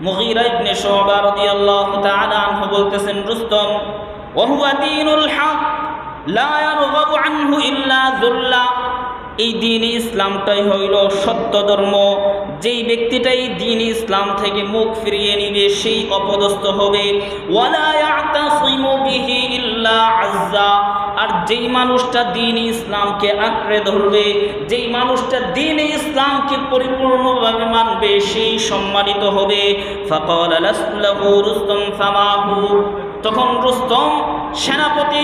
মুগীরা ইবনে শুবা রাদিয়াল্লাহু তাআলা আনহু বলতেছেন, রুস্তম ওয়া হুয়া দীনুল হক লা ইয়ারগাবু আনহু ইল্লা যুল্লা, এই দ্বীন ইসলামটাই হইল সত্য ধর্ম, যেই ব্যক্তিটাই দ্বীন ইসলাম থেকে মুখ ফিরিয়ে নিবে সেই অপদস্থ হবে। ওয়ালা ইয়াতাসিমু বিহি ইল্লা আজ্জা, আর যেই মানুষটা দ্বীন ইসলামকে আঁকড়ে ধরবে, যেই মানুষটা দ্বীন ইসলামকে পরিপূর্ণভাবে মানবে সেই সম্মানিত হবে। ফাকালা লাসলাহু রুস্তম ফামাহু, তখন রুস্তম সেনাপতি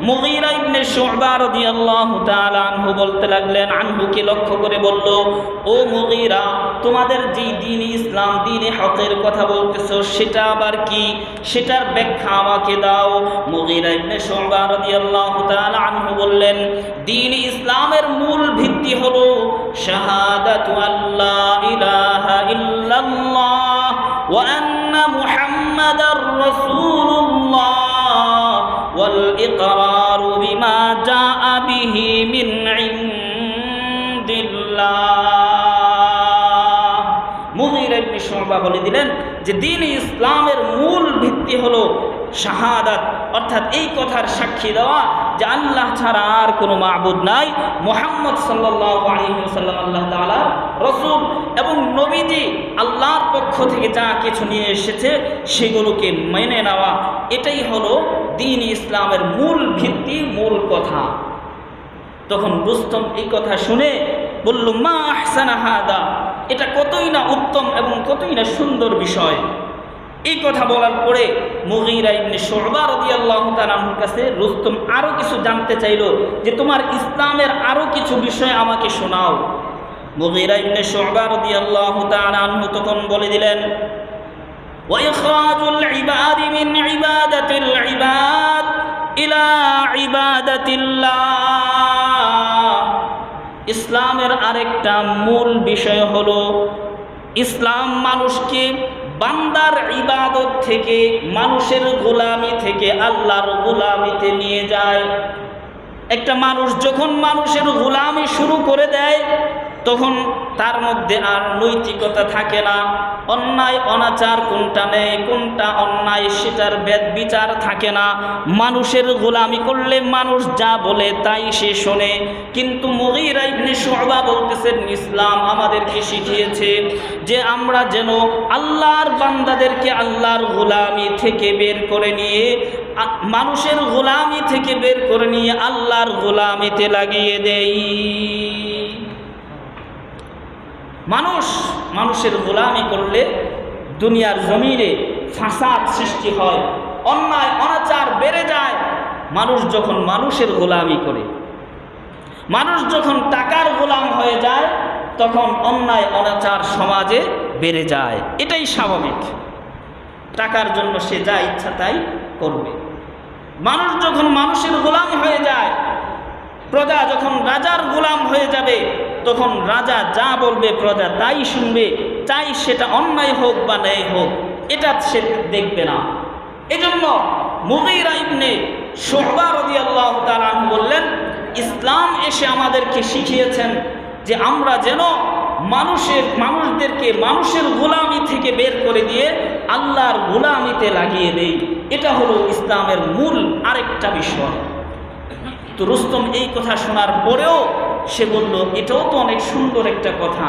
মুগীরা ইবনে শুবা রাদিয়াল্লাহু তাআলা আনহু বলতে লাগলেন, আনহুকে লক্ষ্য করে বলল, ও মুগীরা, তোমাদের যে দ্বীন ইসলাম দ্বীনে হকের কথা বলতেছো সেটা আবার কি, সেটার ব্যাখ্যা আমাকে দাও। মুগীরা ইবনে শুবা রাদিয়াল্লাহু তাআলা আনহু বললেন, দ্বীন ইসলামের মূল ভিত্তি হলো শাহাদাতু আল্লা ইলাহা ইল্লাল্লাহ ওয়া আন্না মুহাম্মাদার রাসূলুল্লাহ ওয়াল ইকরারু বিমা জাআ বিহি মিন ইনদিল্লাহ। মুগীরা ইবনে শুবা বলে দিলেন যে দ্বীন ইসলামের মূল ভিত্তি হলো শাহাদাত, অর্থাৎ এই কথার সাক্ষী দেওয়া যে আল্লাহ ছাড়া আর কোনো মাবুদ নাই, মুহাম্মদ সাল্লাল্লাহু আলাইহি ওয়াসাল্লাম আল্লাহ তাআলার রাসূল, এবং নবীজি আল্লাহর পক্ষ থেকে যা কিছু নিয়ে এসেছে সেগুলোকে মেনে নেওয়া, এটাই হলো দ্বীন ইসলামের মূল ভিত্তি, মূল কথা। তখন রুস্তম এই কথা শুনে বলল, মা আহসানা হাদা, এটা কতই না উত্তম এবং কতই না সুন্দর বিষয়। এই কথা বলার পরে মুগীরা ইবনে শুবা রাদিয়াল্লাহু তাআলা আনহুর কাছে রুস্তম আরো কিছু জানতে চাইল যে তোমার ইসলামের আরো কিছু বিষয় আমাকে শোনাও। মুগীরা ইবনে শুবা রাদিয়াল্লাহু তাআলা আনহু তখন বলে দিলেন, ওয়া ইখরাজুল ইবাদি মিন ইবাদাতিল ইবাদ ইলা ইবাদাতিল্লাহ। ইসলামের আরেকটা মূল বিষয় হলো ইসলাম মানুষকে বান্দার ইবাদত থেকে, মানুষের গোলামি থেকে আল্লাহর গোলামিতে নিয়ে যায়। একটা মানুষ যখন মানুষের গোলামি শুরু করে দেয় তখন তার মধ্যে আর নৈতিকতা থাকে না, অন্যায় অনাচার কোনটা নেই কোনটা অন্যায় সেটার ভেদ বিচার থাকে না। মানুষের গোলামি করলে মানুষ যা বলে তাই সে শোনে। কিন্তু মুগীরা ইবনে শুবা বলতেছেন, ইসলাম আমাদেরকে শিখিয়েছে যে আমরা যেন আল্লাহর বান্দাদেরকে আল্লাহর গোলামি থেকে বের করে নিয়ে, মানুষের গোলামি থেকে বের করে নিয়ে আল্লাহর গোলামিতে লাগিয়ে দেই। মানুষের গোলামি করলে দুনিয়ার জমিনে ফাসাদ সৃষ্টি হয়, অন্যায় অনাচার বেড়ে যায়। মানুষ যখন মানুষের গোলামি করে, মানুষ যখন টাকার গোলাম হয়ে যায় তখন অন্যায় অনাচার সমাজে বেড়ে যায়। এটাই স্বাভাবিক, টাকার জন্য সে যা ইচ্ছা তাই করবে। মানুষ যখন মানুষের গোলাম হয়ে যায়, প্রজা যখন রাজার গোলাম হয়ে যাবে তখন রাজা যা বলবে প্রজা তাই শুনবে, চাই সেটা অন্যায় হোক বা ন্যায় হোক, এটা সে দেখবে না। এজন্য মুগীরা ইবনে শুবা রাদিয়াল্লাহু তাআলা আনহু বললেন, ইসলাম এসে আমাদেরকে শিখিয়েছেন যে আমরা যেন মানুষদেরকে মানুষের গোলামি থেকে বের করে দিয়ে আল্লাহর গোলামিতে লাগিয়ে দেই। এটা হলো ইসলামের মূল আরেকটা বিষয়। তো রুস্তম এই কথা শোনার পরেও সে বলল, এটাও তো অনেক সুন্দর একটা কথা,